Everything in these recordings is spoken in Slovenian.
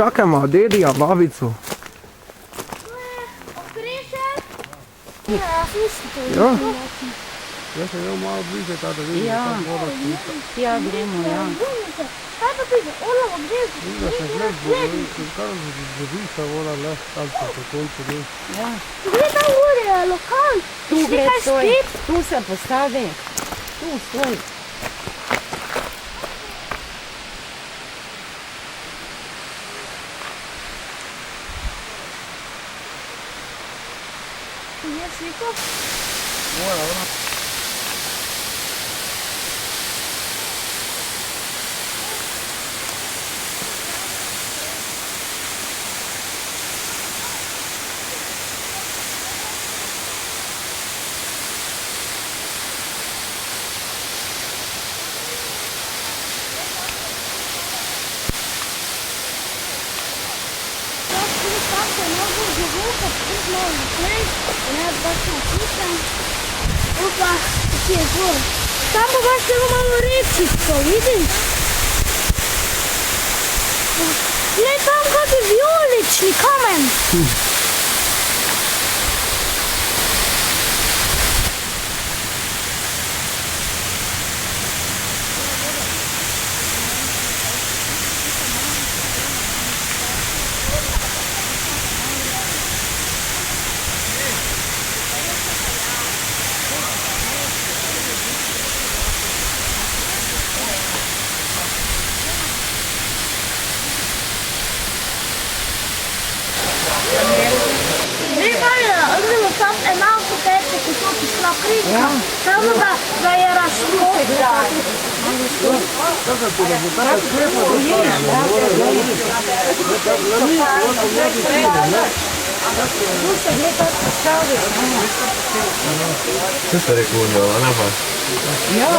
čakajmo dedija, babico. Ja. Jaz sem imel malo bliže ta, da vidim, da tam voda spušča. Ja, gremo, ja. Kaj pa pide? Ona v brezu. Vidim, da se gled bo, kar zbudiš ta voda, le, tam se po koncu del. Ja. Gre tam gori, je lokal. Tu gre Kaj stoj, spet? tu se postavi. Tu stoj. Je sliko? Moja, ona. Opa, ti je gor. Tam pa baš zelo malo rečico, vidiš? Glej tam kak je vijolični kamen. Enako teče, ko so prišla križka, samo da je razšlo. Če ste rekel, ne pa? Ja.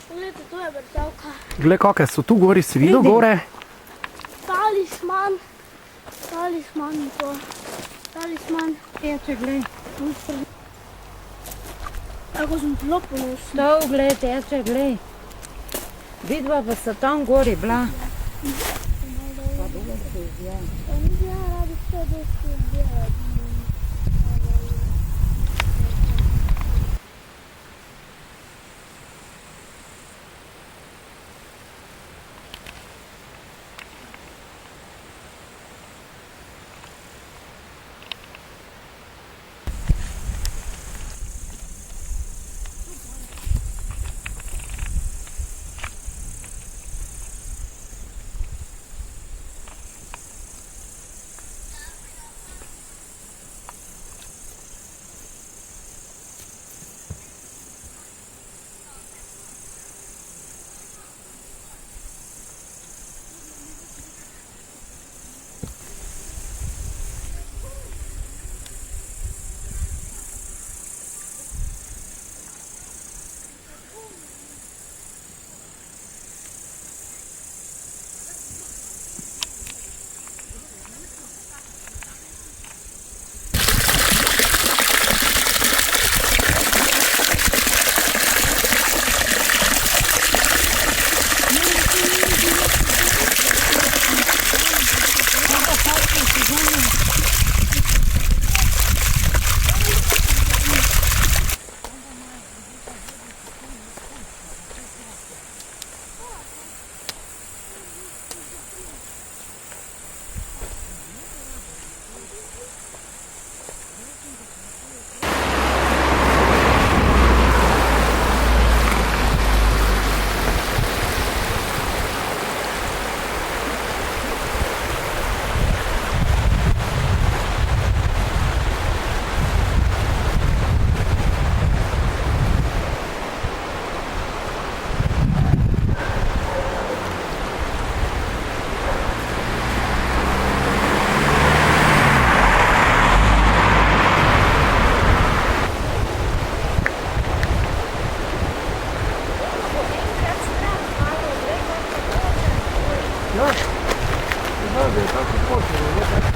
Gledajte, to je vrtavka. Glej, kakve so tu gori, si videl gore? Talisman je to. Talisman. Teče, glej. Tako sem zelo ponosna. Stov, glej, teče, glej. Vidva pa sta tam gori bila. Pa dobro se izjava. Ja, radi vse dosti delati. Da? Da, de tako počelo, ne?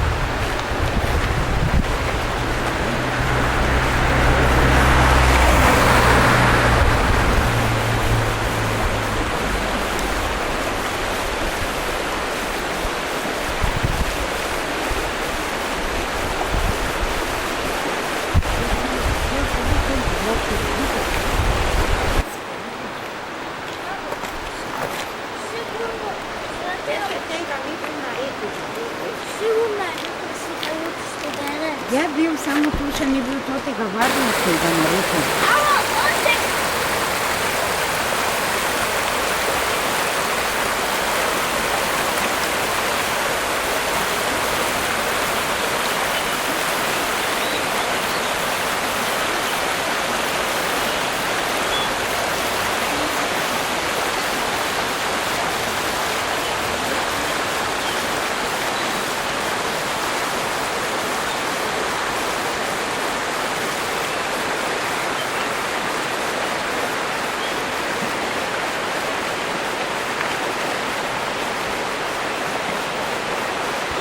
Sigurno je nekaj slikajoč studene. Je bil, samo tu še ni bil totega varnostnega narekel.